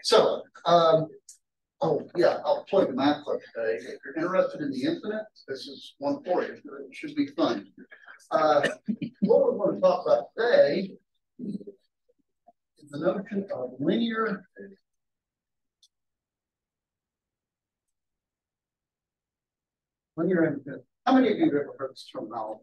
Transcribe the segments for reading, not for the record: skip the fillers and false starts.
So, oh yeah, I'll play the math club today. If you're interested in the infinite, this is one for you. It should be fun. What we're going to talk about today is the notion of linear infinite. How many of you have ever heard this terminology?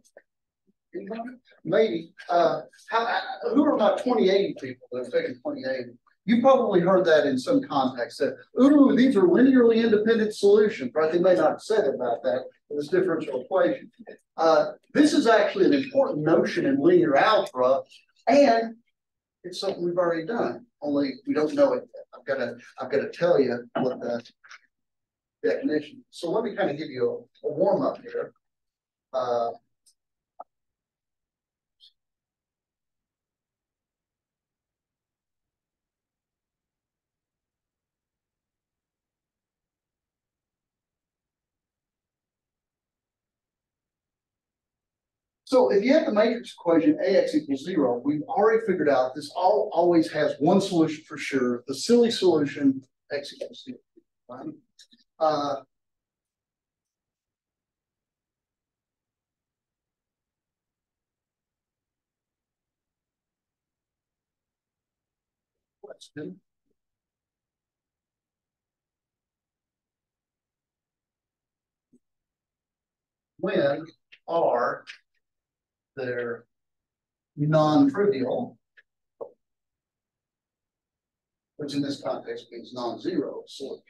Maybe. Who are about 2080 people that have taken 2080? You probably heard that in some context that, ooh, these are linearly independent solutions, right? They may not have said about that in this differential equation. This is actually an important notion in linear algebra, and it's something we've already done, only we don't know it yet. I've got to tell you what the definition. So let me kind of give you a warm-up here. So if you have the matrix equation AX equals 0, we've already figured out this always has one solution for sure. The silly solution, X equals 0. Right? Question. When are there non-trivial, which in this context means non-zero solutions?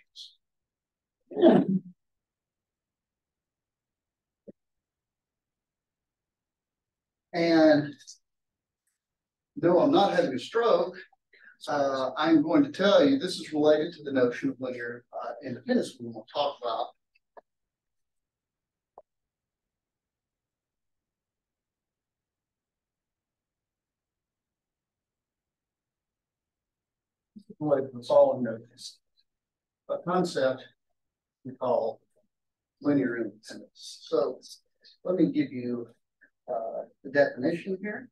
And though I'm not having a stroke, I'm going to tell you this is related to the notion of linear independence we will talk about. Related to the following notice. A concept we call linear independence. So let me give you the definition here.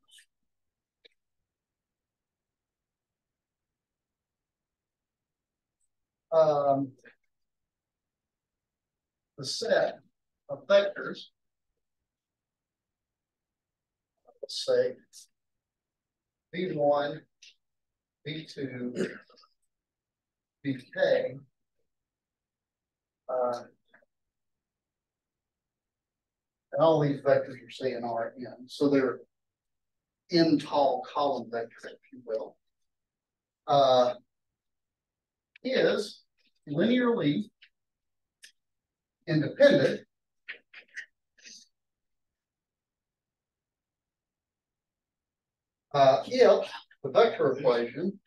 The set of vectors, let's say V1, V2, Vk, and all these vectors you're seeing are in. So they're in tall column vectors, if you will, is linearly independent if the vector equation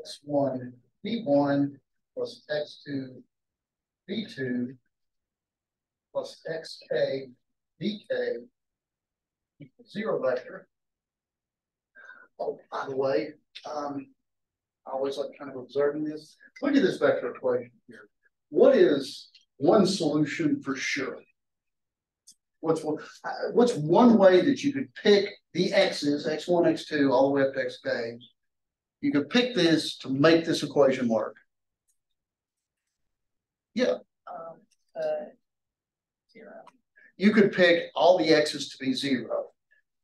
x1 v1 plus x2 v2 plus xk dk equals 0 vector. Oh, by the way, I always like kind of observing this. Look at this vector equation here. What is one solution for sure? What's one way that you could pick the x's, x1, x2, all the way up to xk? You could pick this to make this equation work. Yeah. 0. You could pick all the x's to be 0.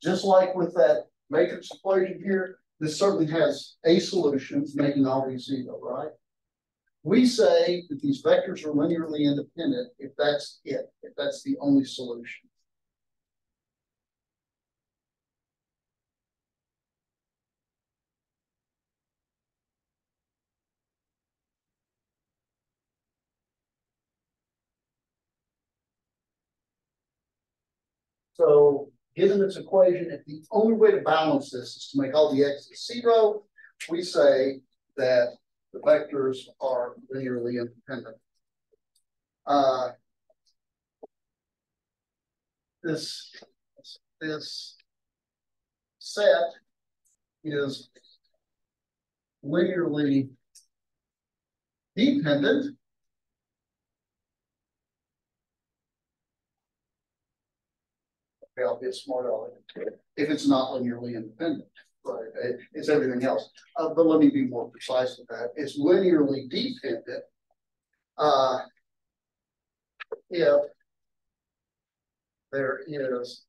Just like with that matrix equation here, this certainly has a solution, making all these 0, right? We say that these vectors are linearly independent if that's it, if that's the only solution. So given this equation, if the only way to balance this is to make all the x's 0, we say that the vectors are linearly independent. This set is linearly dependent I'll be a smart aleck if it's not linearly independent. Right, it's everything else. But let me be more precise with that. It's linearly dependent if there is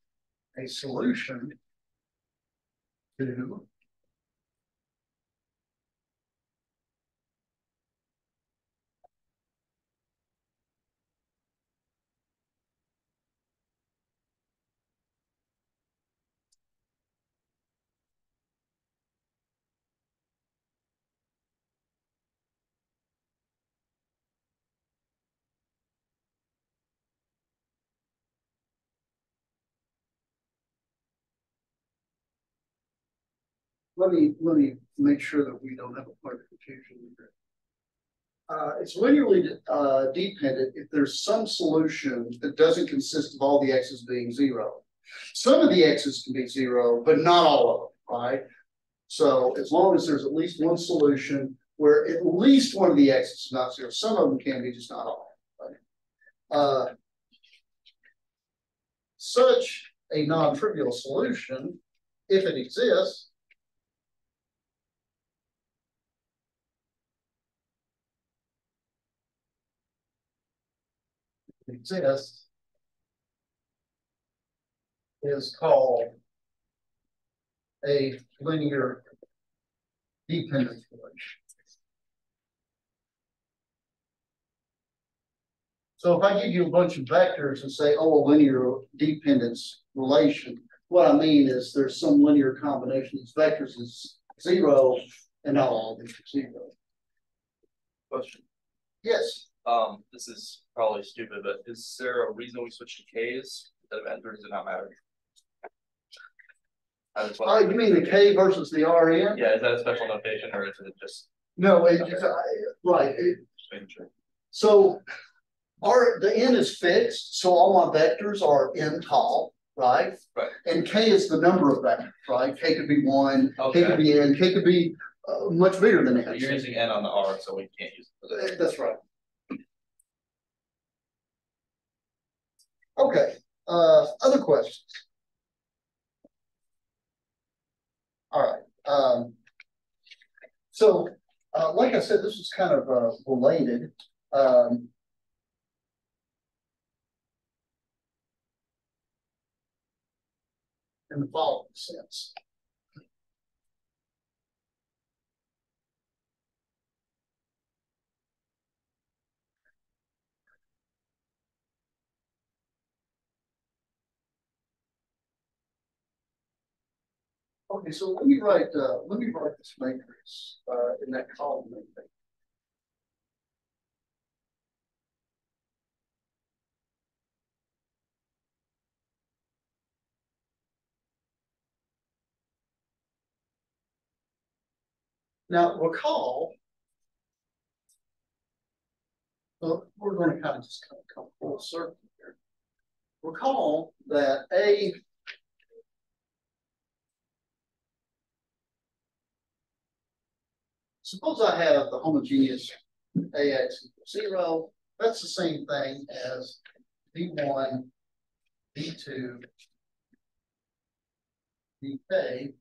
a solution to let me make sure that we don't have a point of confusion here. It's linearly dependent if there's some solution that doesn't consist of all the x's being zero. Some of the x's can be zero, but not all of them, right? So as long as there's at least one solution where at least one of the x's is not zero, some of them can be, just not all. Right? Such a non-trivial solution, if it exists, is called a linear dependence relation. So if I give you a bunch of vectors and say, oh, a linear dependence relation, what I mean is there's some linear combination of these vectors is zero, and not all of these are zero. Question. Yes. This is probably stupid, but is there a reason we switched to K's instead of N's, or does it not matter? You mean the K versus the RN? Yeah, is that a special notation, or is it just? No, right. So the N is fixed, so all my vectors are N tall, right? Right. And K is the number of vectors, right? K could be 1, okay. K could be N, K could be much bigger than N. So you're using N on the R, so we can't use it. That's right. Okay. Other questions? All right. So, like I said, this is kind of related. In the following sense. Okay, so let me write this matrix in that column matrix. Now recall, we're going to kind of just come full circle here. Recall that suppose I have the homogeneous AX equals 0. That's the same thing as V1, V2, VK.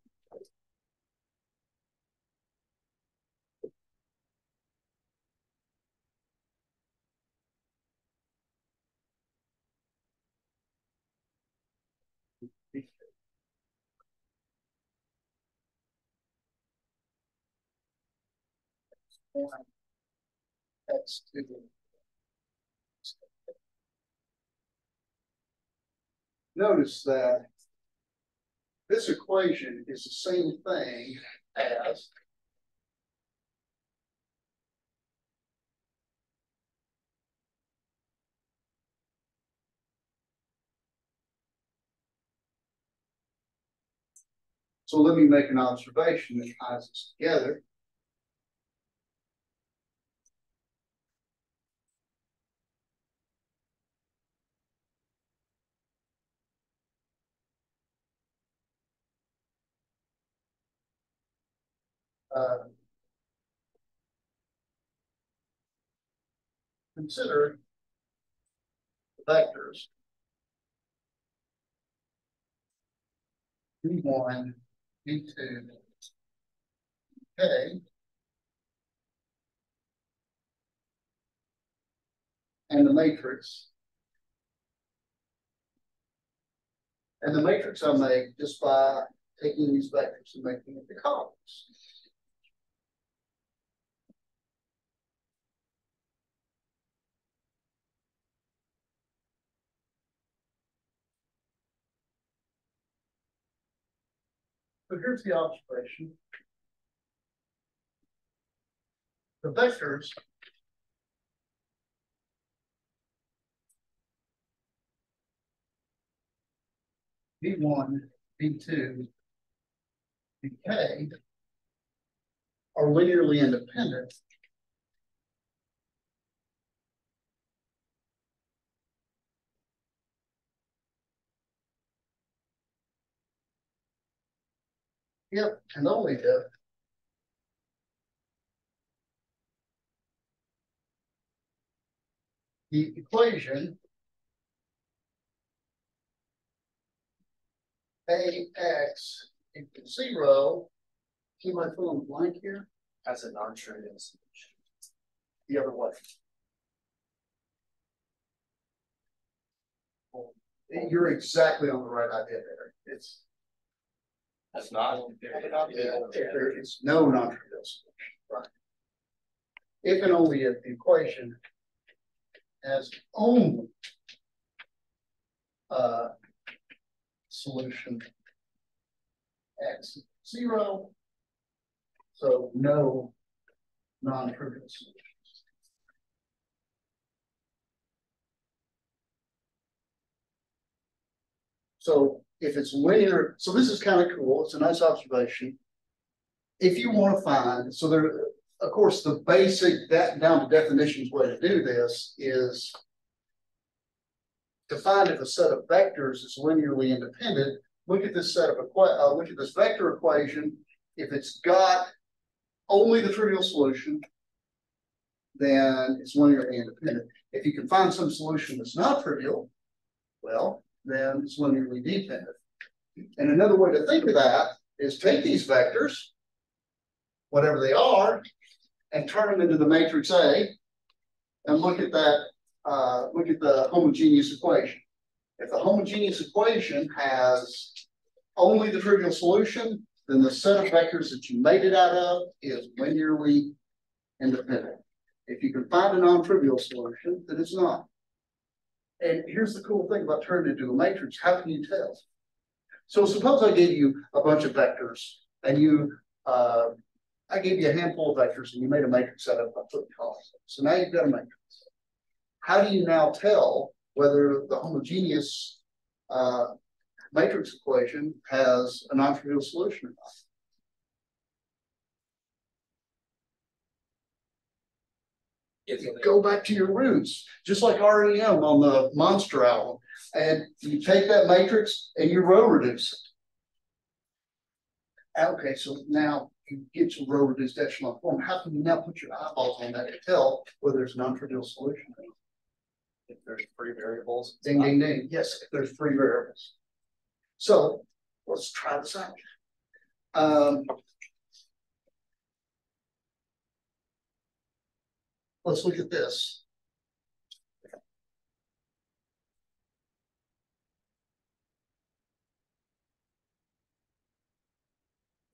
X2. Notice that this equation is the same thing as so let me make an observation that ties this together. Consider the vectors B1, B2, K. And the matrix. And the matrix I make just by taking these vectors and making it the columns. So here's the observation. The vectors B1, B2, BK are linearly independent. Yep, and only if the equation AX equals 0. Keep my phone blank here. As a non-trivial solution. The other way. You're exactly on the right idea there. That's not. There is no non-trivial solution, right? If and only if the equation has only solution x 0, so no non-trivial solutions. So if it's linear, so this is kind of cool. It's a nice observation. If you want to find, so there, of course, the basic down to definitions way to do this is to find if a set of vectors is linearly independent. Look at this look at this vector equation. If it's got only the trivial solution, then it's linearly independent. If you can find some solution that's not trivial, well, then it's linearly dependent. And another way to think of that is take these vectors, whatever they are, and turn them into the matrix A, and look at that. Look at the homogeneous equation. If the homogeneous equation has only the trivial solution, then the set of vectors that you made it out of is linearly independent. If you can find a non-trivial solution, then it's not. And here's the cool thing about turning it into a matrix. How can you tell? So suppose I gave you a bunch of vectors, and I gave you a handful of vectors, and you made a matrix out of it by putting columns. So now you've got a matrix. How do you now tell whether the homogeneous matrix equation has a non-trivial solution or not? You go back to your roots, just like REM on the Monster album, and you take that matrix and you row reduce it. Okay, so now you get to row reduced echelon form. How can you now put your eyeballs on that to tell whether there's a non-trivial solution? If there's free variables. Ding, ding, ding. Yes, if there's free variables. So let's try this out. Let's look at this.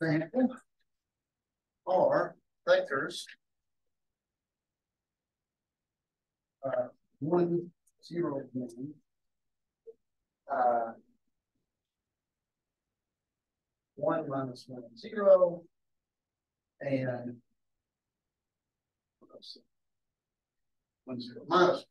Example are vectors 1, 0, 1. 1 minus 1, 0, and 1, 0 minus.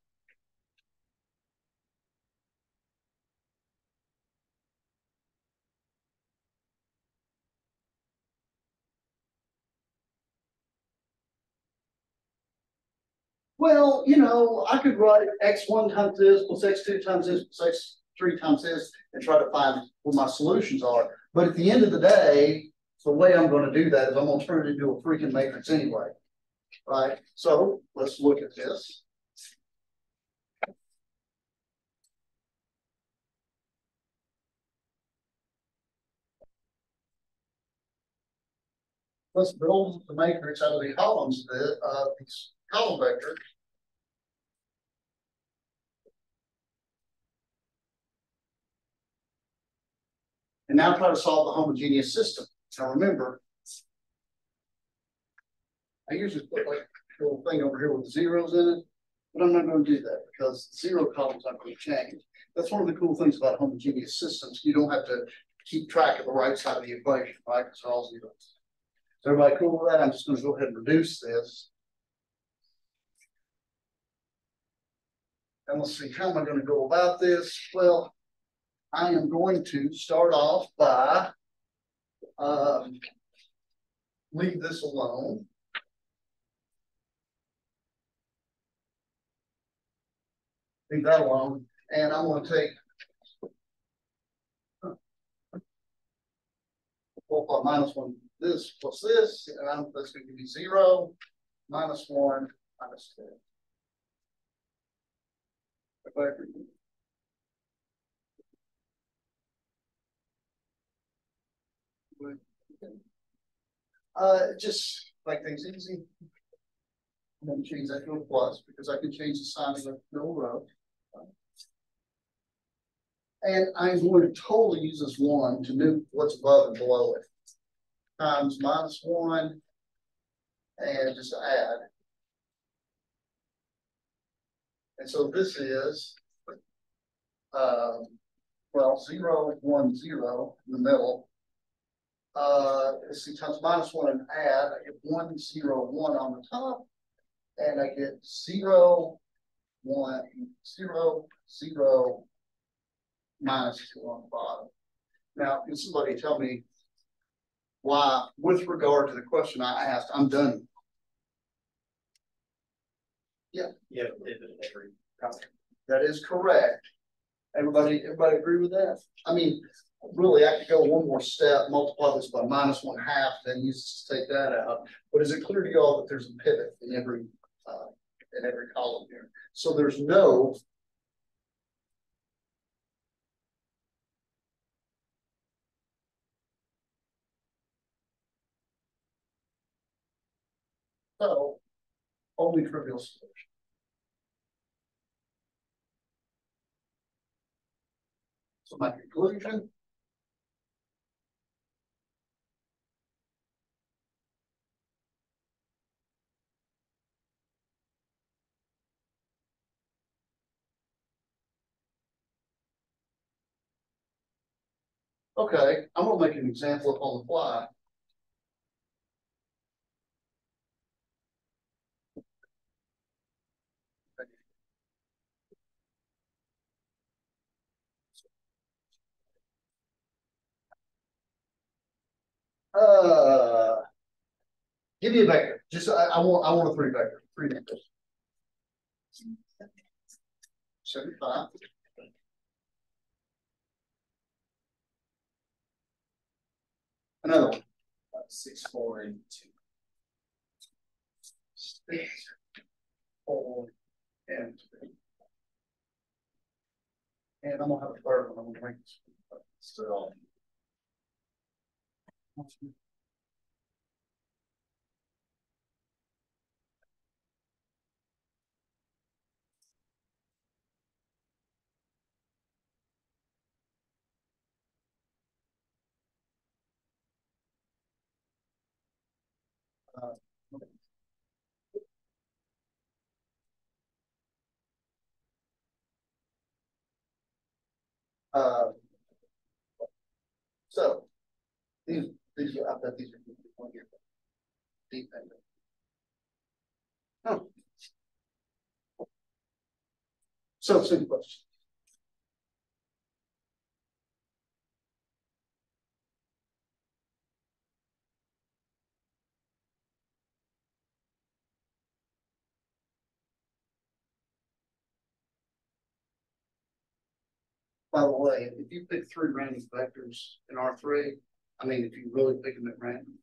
Well, you know, I could write x1 times this plus x2 times this plus x3 times this and try to find what my solutions are. But at the end of the day, the way I'm going to do that is I'm going to turn it into a freaking matrix anyway. Right? So let's look at this. let's build the matrix out of the columns of these column vectors. And now try to solve the homogeneous system. Now remember, I usually put like a little thing over here with zeros in it, but I'm not going to do that because zero columns aren't going to change. That's one of the cool things about homogeneous systems. You don't have to keep track of the right side of the equation, right? Because they're all zeros. Is everybody cool with that? I'm just going to go ahead and reduce this. And let's see, how am I going to go about this? Well, I am going to start off by leave this alone. Leave that alone. And I'm going to take 4 minus 1, this plus this, and that's going to give me 0, minus 1, minus 2. Just make things easy. I'm going to change that to a plus because I can change the sign of the middle row. And I'm going to totally use this 1 to know what's above and below it. Times minus 1 and just add. And so this is, well, 0, 1, 0 in the middle. Let's see, times minus 1 and add, I get 1, 0, 1 on the top, and I get 0, 1, 0, 0, minus 2 on the bottom. Now, can somebody tell me why, with regard to the question I asked, I'm done? Yeah. Yeah, every that is correct. Everybody agree with that? I mean, really, I could go one more step, multiply this by minus 1/2, then use this to take that out. But is it clear to y'all that there's a pivot in every column here? So there's no only trivial solution. So my conclusion. Okay, I'm gonna make an example up on the fly. Give me a vector. Just I want a 3 vector. 3 vectors. 75. Another one. 6, 4, and 2. 6, 4, and 2. And I'm gonna have a third one. I'm gonna make this still. Uh, so these are, I bet these are dependent. Oh. So simple question. By the way, if you pick 3 random vectors in R3, I mean, if you really pick them at random,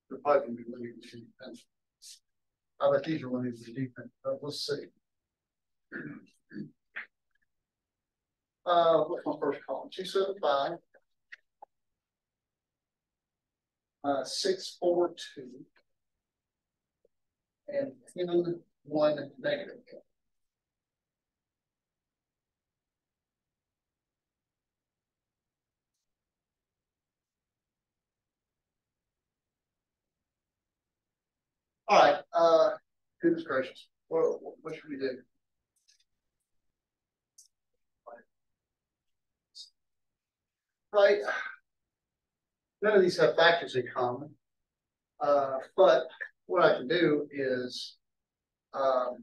they're probably going to be linear to dependent. I bet these are linear to dependent, but let's see. What's my first column? 275. 6, 4, 2, and 10, 1, negative. All right, goodness gracious, what should we do? Right, none of these have factors in common, but what I can do is I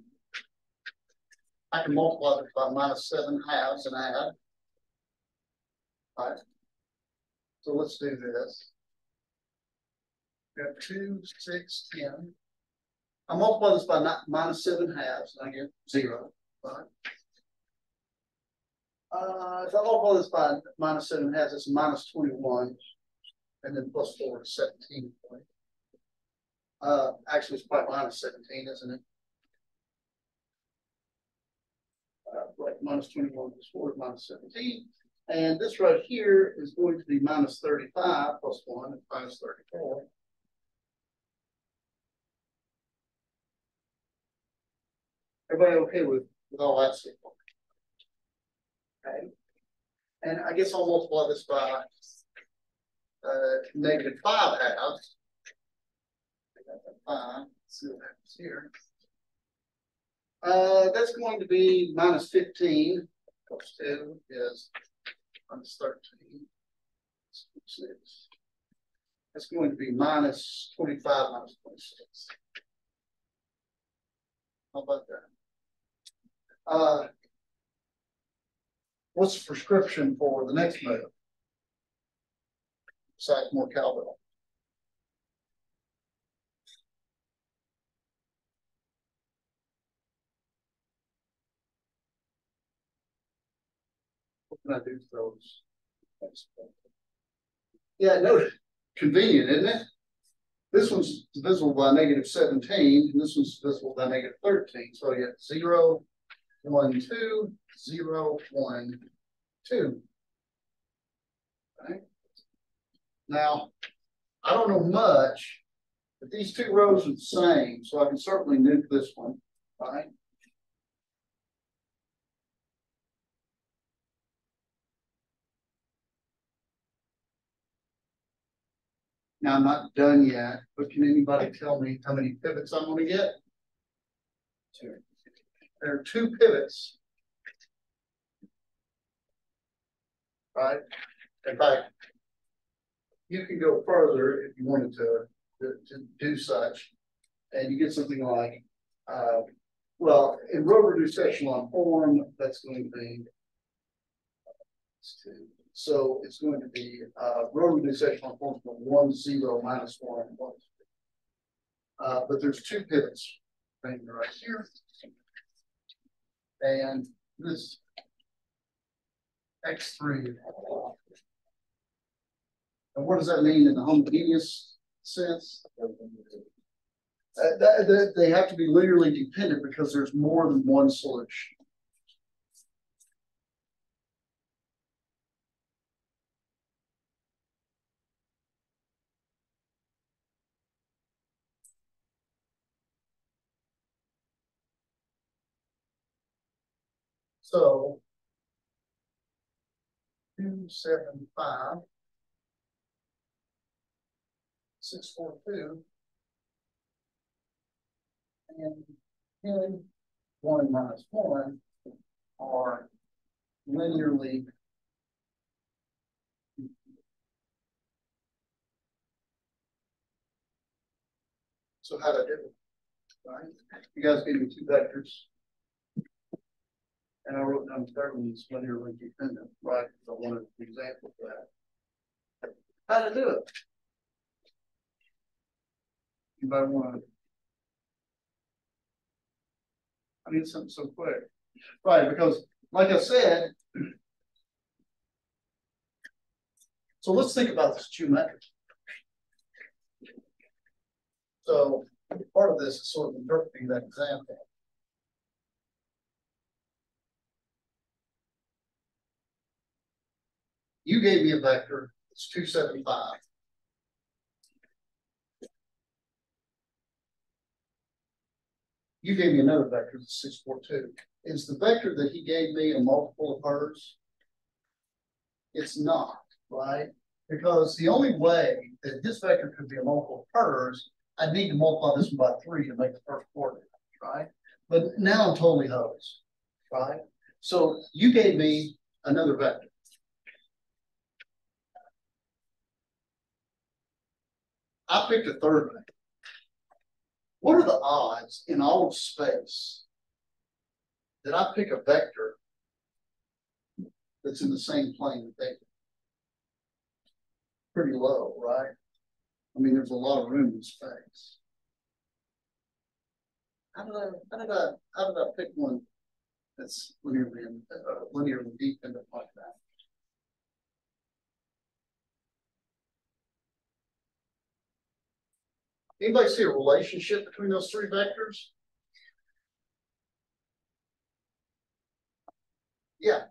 can multiply this by -7/2 and add. All right, so let's do this. We have 2, 6, 10. I multiply this by -7/2 and I get 0. Right. If I multiply this by -7/2, it's -21, and then +4 is 17. Actually, it's probably -17, isn't it? Right, -21 plus 4 is -17. And this right here is going to be -35 plus 1 is -34. Everybody okay with all that stuff? Okay. And I guess I'll multiply this by -5/2. Let's see what happens here. That's going to be -15 plus 2 is -13. 6. That's going to be -25 -26. How about that? What's the prescription for the next move? Besides more cowbell. What can I do to those? Yeah, no, convenient, isn't it? This one's divisible by -17, and this one's divisible by -13. So you get 0, 1, 2, 0, 1, 2. Right? Now, I don't know much, but these two rows are the same, so I can certainly nuke this one, right? Now, I'm not done yet, but can anybody tell me how many pivots I'm going to get? 2. There are 2 pivots, right? In fact, you can go further if you wanted to do such, and you get something like, well, in row reduced echelon form, that's going to be 2. So it's going to be row reduced echelon form from 1, 0, -1, 1. But there's 2 pivots right here, and this X3. And what does that mean in the homogeneous sense? They have to be linearly dependent because there's more than one solution. So 2, 7, 5, 6, 4, 2, and 10, 1 -1 are linearly. So how to do it, right? You guys gave me 2 vectors, and I wrote down the third one is linearly dependent, right? So I wanted an example of that. How to do it? Anybody want to? I need something so quick, right? Because, like I said, so let's think about this geometric. So part of this is sort of interpreting that example. You gave me a vector, it's 275. you gave me another vector, the 6, 4, 2. Is the vector that he gave me a multiple of hers? It's not, right? Because the only way that this vector could be a multiple of hers, I need to multiply this one by 3 to make the first coordinate, right? But now I'm totally hosed, right? So you gave me another vector. I picked a third vector. What are the odds in all of space that I pick a vector that's in the same plane that they? Pretty low, right? I mean, there's a lot of room in space. How did I pick one that's linearly dependent like that? Anybody see a relationship between those three vectors? Yeah.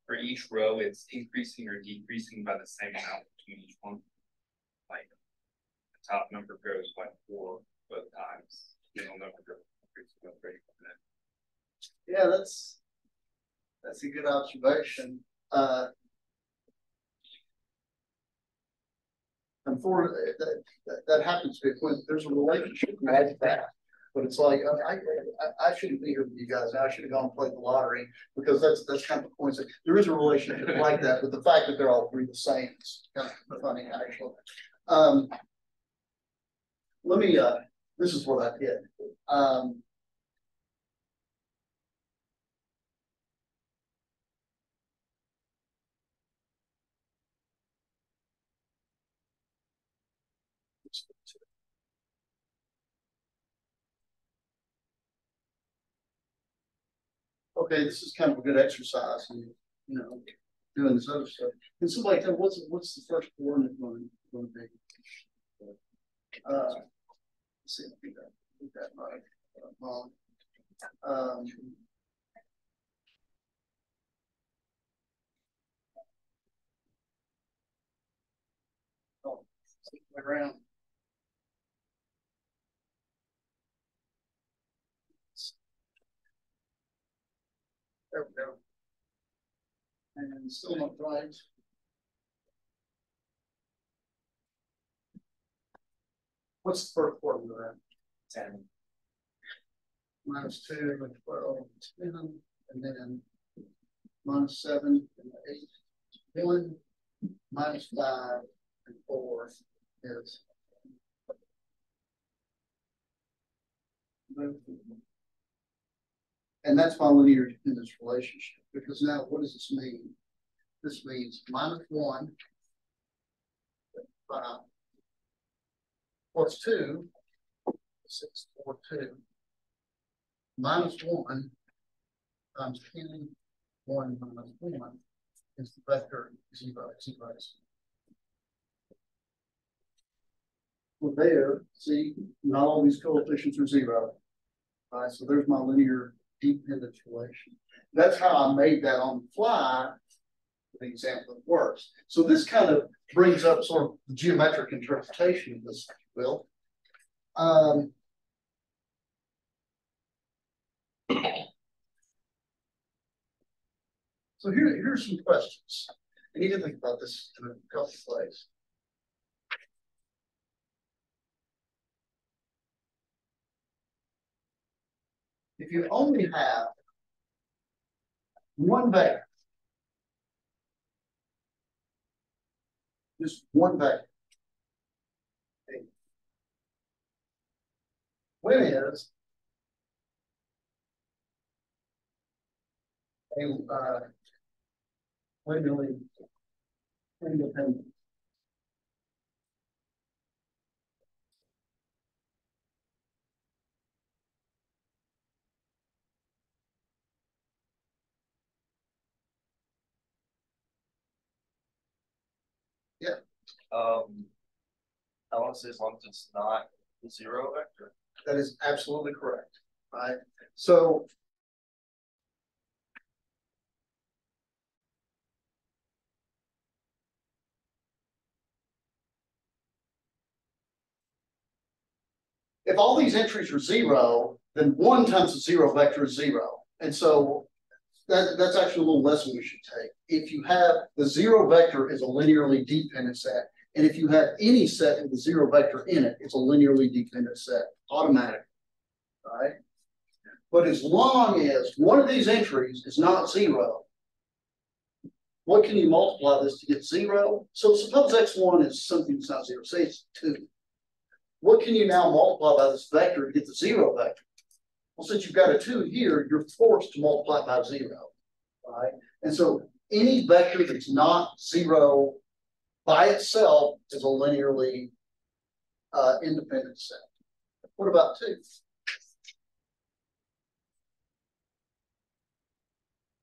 For each row, it's increasing or decreasing by the same amount between each one. Like the top number goes by 4 both times. Middle number goes by 3. Yeah, that's a good observation. Unfortunately, that happens to be when there's a relationship like that. But it's like I shouldn't be here with you guys. I should have gone and played the lottery because that's kind of a coincidence. There is a relationship like that, but the fact that they're all three the same is kind of funny actually. Let me. This is what I did. Okay, this is kind of a good exercise in, doing this other stuff. Can somebody tell me what's the first coordinate going to be? Let's see if I get that right. Around. There we go. And still not right. What's the first coordinate of that? 10. Minus 2 and 12, 10, and then minus 7 and 8, 1, minus 5 and 4 is. And that's my linear dependence relationship, because now what does this mean? This means minus 1, 5, plus 2, 6, 4, 2, minus 1 times 10, 1 minus 1 is the vector 0, 0. Well, there, see, not all these coefficients are 0. All right, so there's my linear dependence relation. That's how I made that on the fly. The example that works. So this kind of brings up sort of the geometric interpretation of this, if you will. So here's some questions. I need to think about this in a couple of ways. If you only have one vector, just one vector, when is a linearly independent? Yeah. I want to say as long as it's not the 0 vector. That is absolutely correct. Right. So if all these entries are 0, then 1 times the 0 vector is 0. And so that's actually a little lesson we should take. If you have the 0 vector is a linearly dependent set, and if you have any set with a 0 vector in it, it's a linearly dependent set automatically, right? But as long as one of these entries is not 0, what can you multiply this to get 0? So suppose x1 is something that's not 0, say it's 2. What can you now multiply by this vector to get the 0 vector? Well, since you've got a 2 here, you're forced to multiply by 0, right? And so any vector that's not 0 by itself is a linearly independent set. What about 2?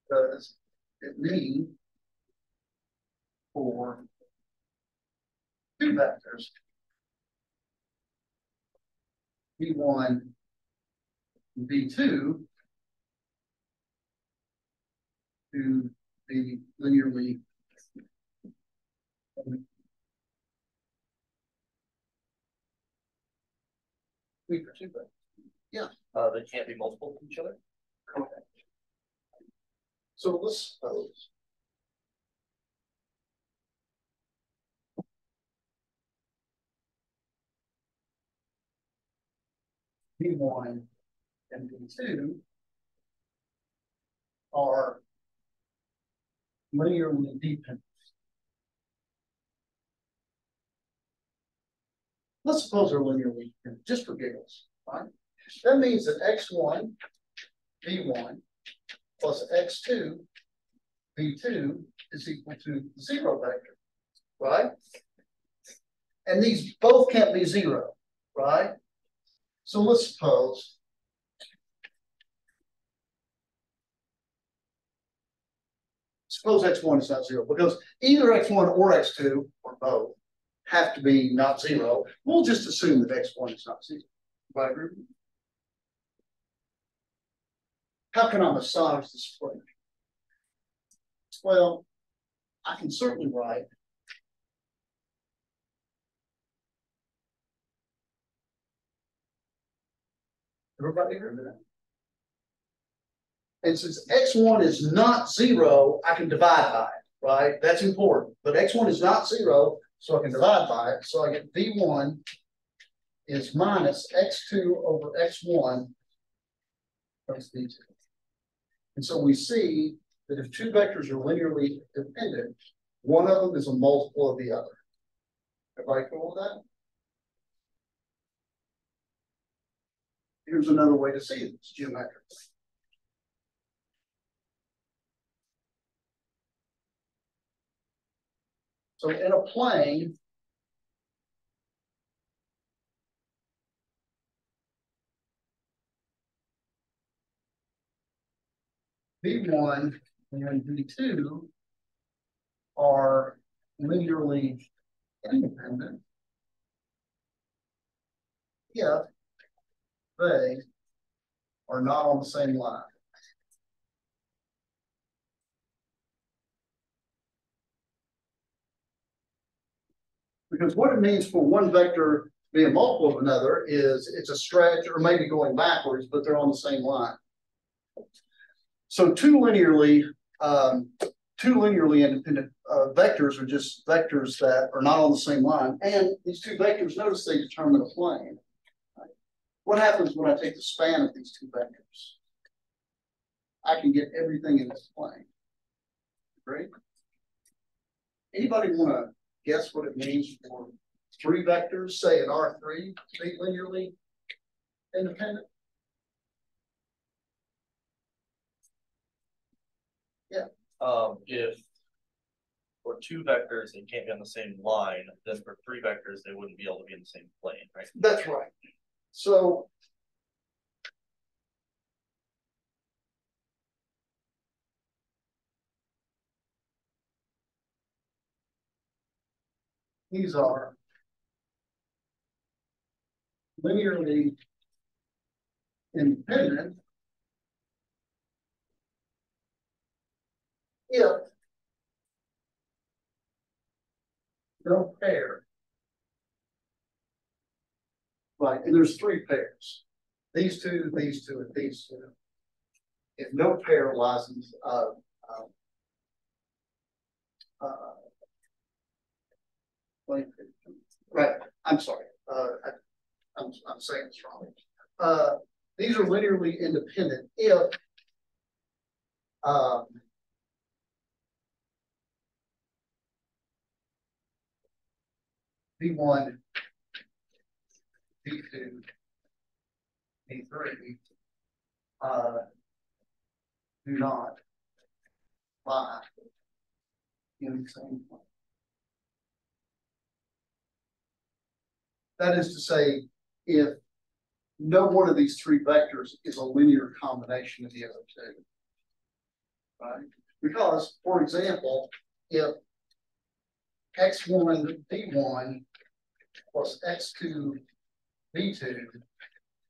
Does it mean for 2 vectors, v1 and v2, to be linearly for 2 vectors? Yeah. They can't be multiple of each other. Okay. So let's suppose v1 and v2 are linearly dependent. Let's suppose they're linearly dependent, just for giggles, right? That means that x1, v1, plus x2, v2 is equal to the 0 vector, right? And these both can't be 0, right? So let's suppose x1 is not 0, because either x1 or x2, or both, have to be not 0. We'll just assume that x1 is not 0. Right? How can I massage this equation? Well, I can certainly write everybody heard that? And since x1 is not 0, I can divide by it, right? That's important. But x1 is not 0, so I can divide by it. So I get v1 is minus x2 over x1 plus v2. And so we see that if 2 vectors are linearly dependent, one of them is a multiple of the other. Everybody cool with that? Here's another way to see this geometrically. So in a plane, v1 and v2 are linearly independent if they are not on the same line. Because what it means for one vector to be a multiple of another is it's a stretch or maybe going backwards, but they're on the same line. So two linearly independent vectors are just vectors that are not on the same line. And these 2 vectors, notice they determine a plane. Right? What happens when I take the span of these 2 vectors? I can get everything in this plane. Great. Anybody want to guess what it means for 3 vectors, say in R3, to be linearly independent? Yeah. If for 2 vectors they can't be on the same line, then for 3 vectors they wouldn't be able to be in the same plane, right? That's right. So these are linearly independent if no pair. Right, and there's 3 pairs. these two, and these two. If no pair license, right, I'm sorry, I'm saying this wrong. These are linearly independent if V1, V2, V3 do not lie in the same plane. That is to say, if no one of these three vectors is a linear combination of the other two, right? Because, for example, if x1 v1 plus x2 v2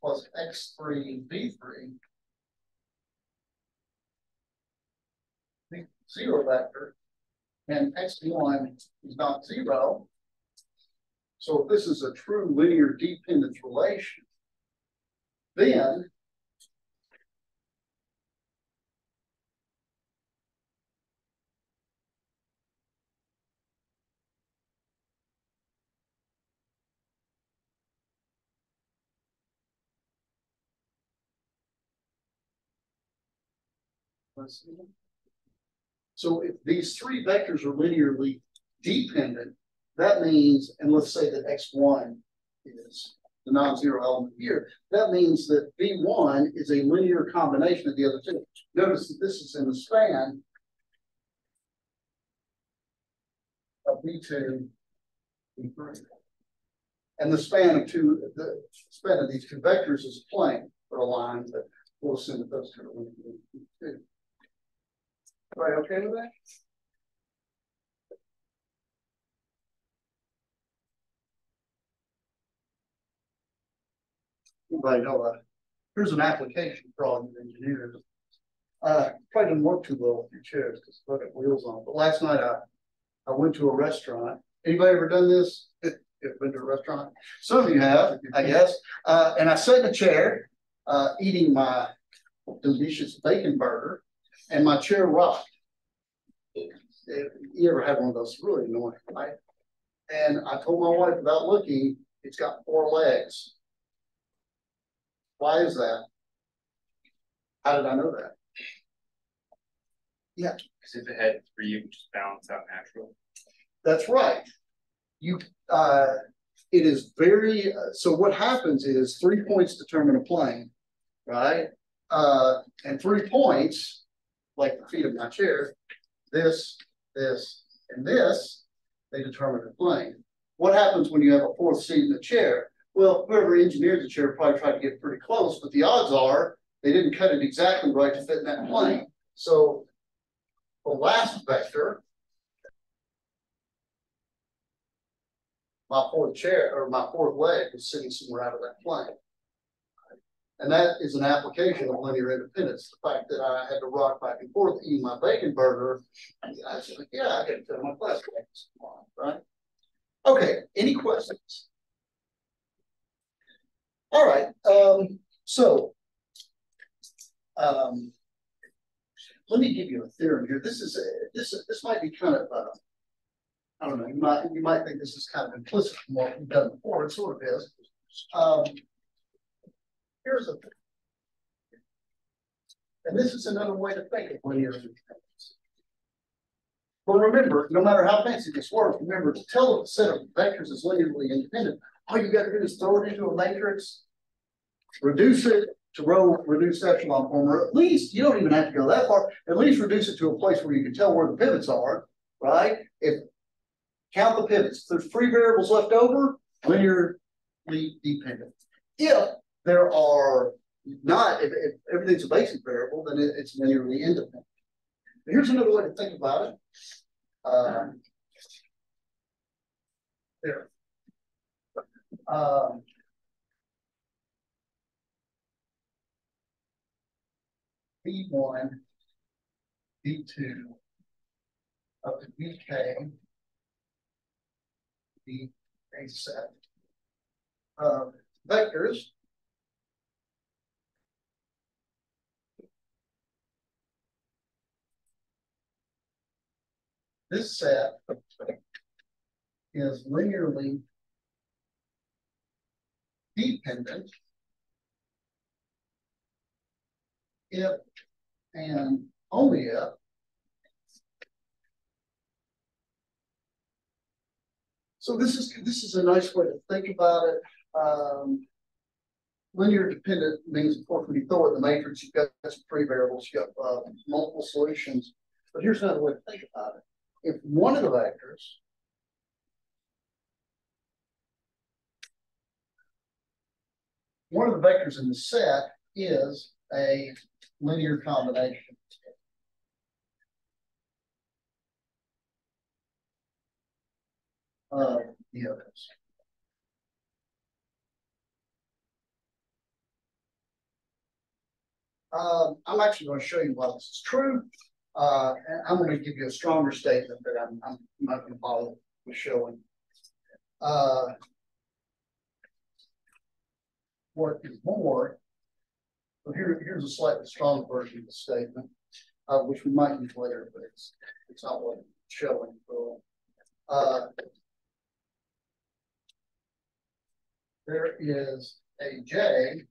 plus x3 v3, the zero vector, and x1 is not zero. So if this is a true linear dependence relation, then let's see. So if these three vectors are linearly dependent, that means, and let's say that x1 is the non-zero element here, that means that v1 is a linear combination of the other two. Notice that this is in the span of v2, v3. And the span of these two vectors is a plane or a line, but we'll assume that those two are linear. Right, okay with that? Anybody know here's an application for all you engineers. Probably didn't work too well with your chairs because it's got wheels on. But last night I went to a restaurant. Anybody ever done this? Ever been to a restaurant? Some of you have, I guess. And I sat in a chair eating my delicious bacon burger, and my chair rocked. You ever had one of those? Really annoying, right? And I told my wife without looking, it's got 4 legs. Why is that? How did I know that? Yeah. Because if it had 3, it would just balance out naturally. That's right. It is very, so what happens is 3 points determine a plane, right? And 3 points, like the feet of my chair, this, and this, they determine the plane. What happens when you have a 4th seat in the chair? Well, whoever engineered the chair probably tried to get pretty close, but the odds are they didn't cut it exactly right to fit in that plane. So the last vector, my 4th chair or my 4th leg was sitting somewhere out of that plane. And that is an application of linear independence. The fact that I had to rock back and forth eating my bacon burger, I was like, yeah, I got to tell my classmates, right? Okay, any questions? All right, let me give you a theorem here. This might be kind of I don't know. You might think this is kind of implicit from what we've done before. It sort of is. Here's a thing, and this is another way to think of linear independence. But remember, no matter how fancy this works, remember to tell a set of vectors is linearly independent. All you got to do is throw it into a matrix, reduce it to row reduced epsilon form, or at least you don't even have to go that far. At least reduce it to a place where you can tell where the pivots are, right? If count the pivots, if there's 3 variables left over, linearly dependent. If there are not, if everything's a basic variable, then it's linearly independent. But here's another way to think about it. There. V1, V2, up to VK, be a set of vectors this set is linearly dependent if and only if so this is a nice way to think about it. Linear dependent means, of course, when you throw it in the matrix, you've got some free variables, you've got multiple solutions. But here's another way to think about it. If one of the vectors in the set is a linear combination of the others. I'm actually going to show you why this is true. And I'm going to give you a stronger statement that I'm not going to bother with showing. What is more, so here's a slightly stronger version of the statement, which we might use later, but it's not what it's showing. So, there is a J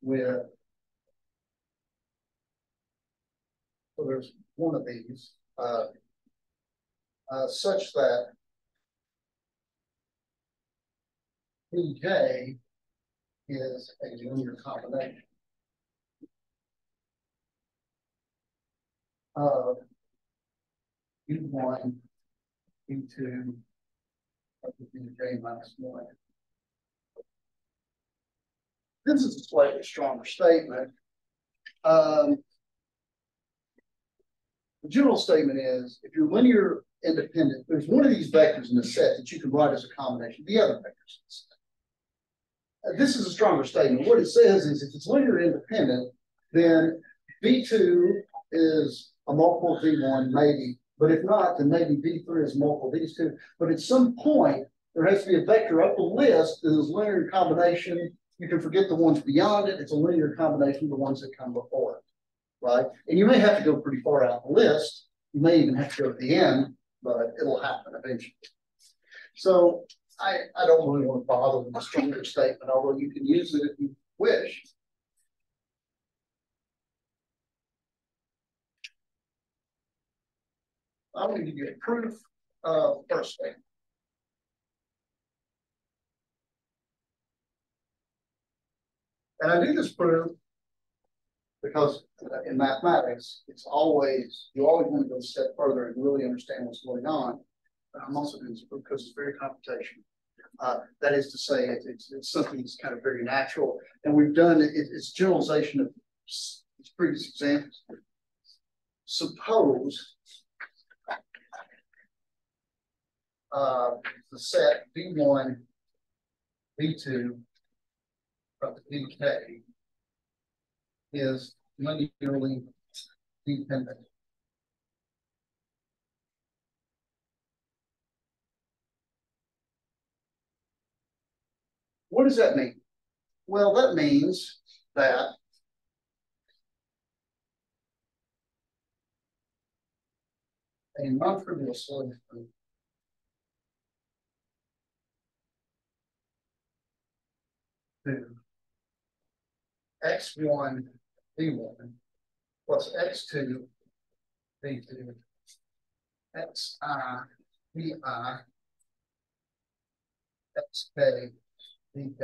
with, so there's one of these, such that Bj is a linear combination of B1, B2, up to Bj minus 1. This is a slightly stronger statement. The general statement is, if you're linear independent, there's one of these vectors in the set that you can write as a combination of the other vectors in the set. This is a stronger statement. What it says is, if it's linear independent, then B2 is a multiple of V1, maybe. But if not, then maybe V3 is a multiple of these two. But at some point, there has to be a vector up the list that is linear combination. You can forget the ones beyond it. It's a linear combination of the ones that come before it, right? And you may have to go pretty far out the list. You may even have to go to the end, but it'll happen eventually. So I don't really want to bother with the stronger statement, although you can use it if you wish. I'm going to give you a proof of first statement. And I do this proof because in mathematics, it's always, you always want to go a step further and really understand what's going on. But I'm also doing this proof because it's very computational. That is to say, it's something that's kind of very natural. And we've done it's generalization of these previous examples. Suppose the set V1, V2, of the DK is linearly dependent. What does that mean? Well, that means that a non-trivial solution to x1 v1 plus x2 v2 xi vi xk vk.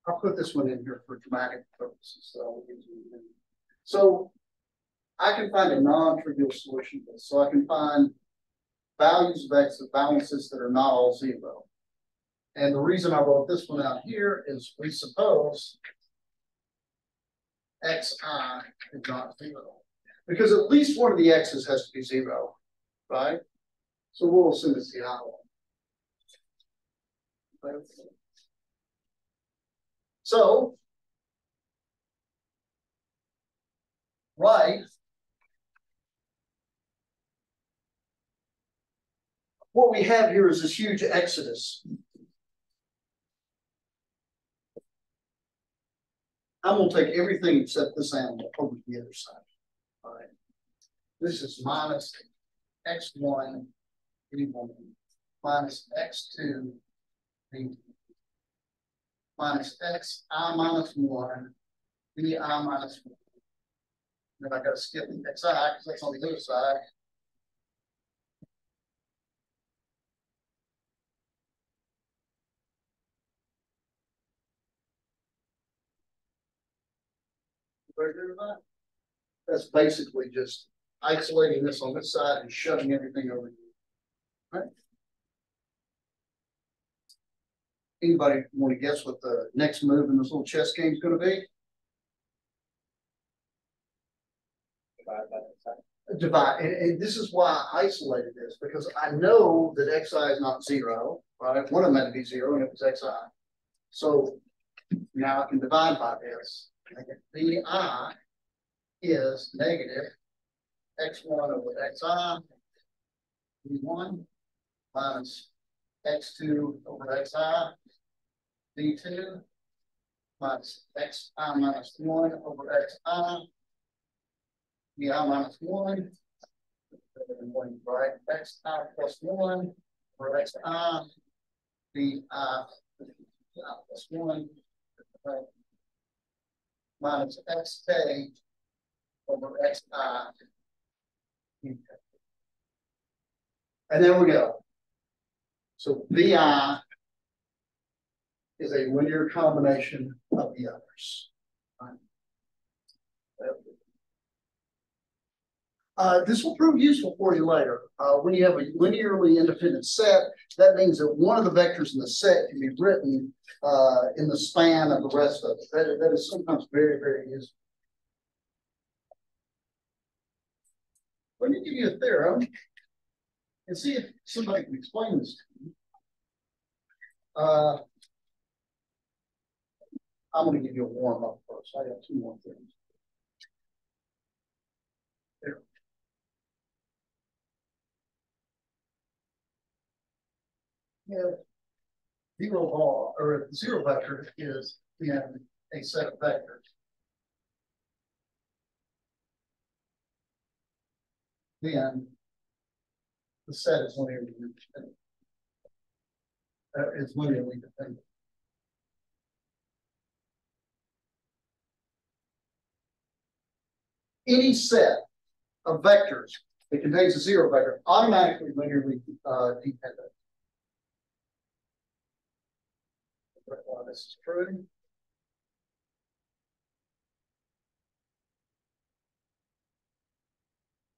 I'll put this one in here for dramatic purposes. So I can find a non-trivial solution to this. So I can find values of x of balances that are not all zero. And the reason I wrote this one out here is we suppose xi is not zero. Because at least one of the x's has to be zero, right? So we'll assume it's the I one. So, right, what we have here is this huge exodus. I'm going to take everything except this animal over to the other side. All right. this is minus x1 v1 minus x2 v2 minus xi minus 1 vi minus 1. Then I got to skip the xi because that's on the other side. That's basically just isolating this on this side and shoving everything over here. Right? Anybody want to guess what the next move in this little chess game is going to be? Divide. And this is why I isolated this, because I know that xi is not 0, right? One of them had to be 0, and it was xi. So now I can divide by this. Vi is negative x1 over xi v1 minus x2 over xi v2 minus xi minus 1 over xi vi minus 1, right? Xi plus 1 over xi vi plus 1 right? Minus xk over xi. And there we go. So vi is a linear combination of the others. This will prove useful for you later. When you have a linearly independent set, that means that one of the vectors in the set can be written in the span of the rest of it. That is sometimes very, very useful. Let me give you a theorem and see if somebody can explain this to me. I'm going to give you a warm up first. I got 2 more things. There. Yeah. 0 bar or 0 vector is in a set of vectors. Then the set is linearly independent. It's linearly dependent. Any set of vectors that contains a 0 vector automatically linearly dependent. This is true.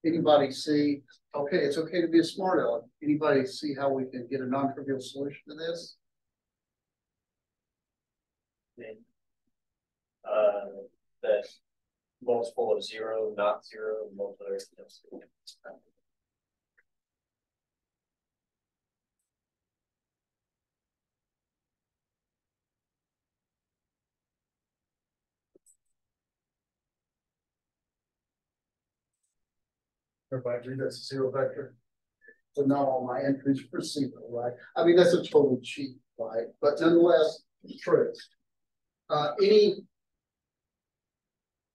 Anybody see? Okay, it's okay to be a smart aleck. Anybody see how we can get a non-trivial solution to this? That multiple of 0, not 0, multiple of 0. Everybody agree that's a 0 vector? So not all my entries are 0, right? I mean, that's a total cheat, right? But nonetheless, it's true. Any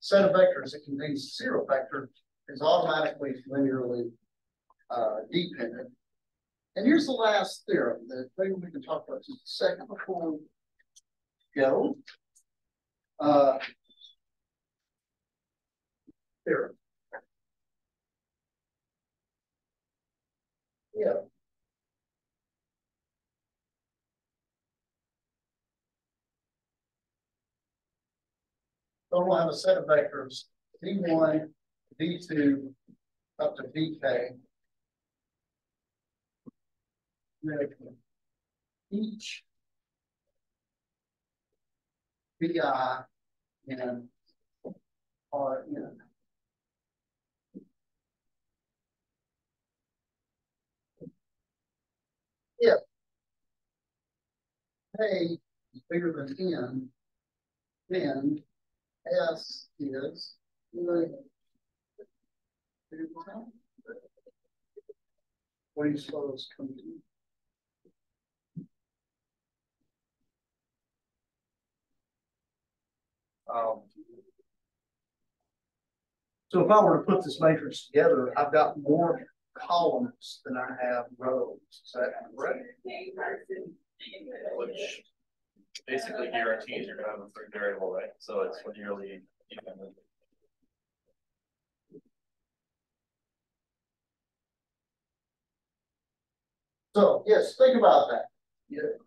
set of vectors that contains 0 vector is automatically linearly dependent. And here's the last theorem that maybe we can talk about just a second before we go. Theorem. Yeah. So we'll have a set of vectors v1, v2, up to vk. Each vi and rn. If k is bigger than n, then S is what do you suppose comes in? So if I were to put this matrix together, I've got more columns than I have rows. Is that correct? Which basically guarantees you're gonna have a free variable, right? So it's nearly even. So yes, think about that.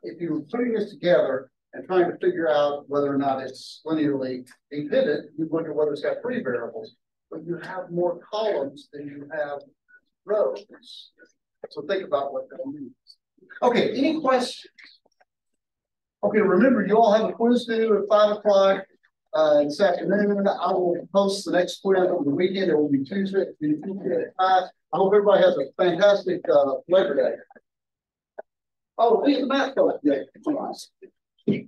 If you were putting this together and trying to figure out whether or not it's linearly dependent, you look at whether it's got three variables, but you have more columns than you have rows. So think about what that means. Okay, any questions? Okay, remember you all have a quiz due at 5 o'clock this afternoon. I will post the next quiz over the weekend. It will be Tuesday. At 5. I hope everybody has a fantastic Labor Day. Oh, we have the math class. Yeah.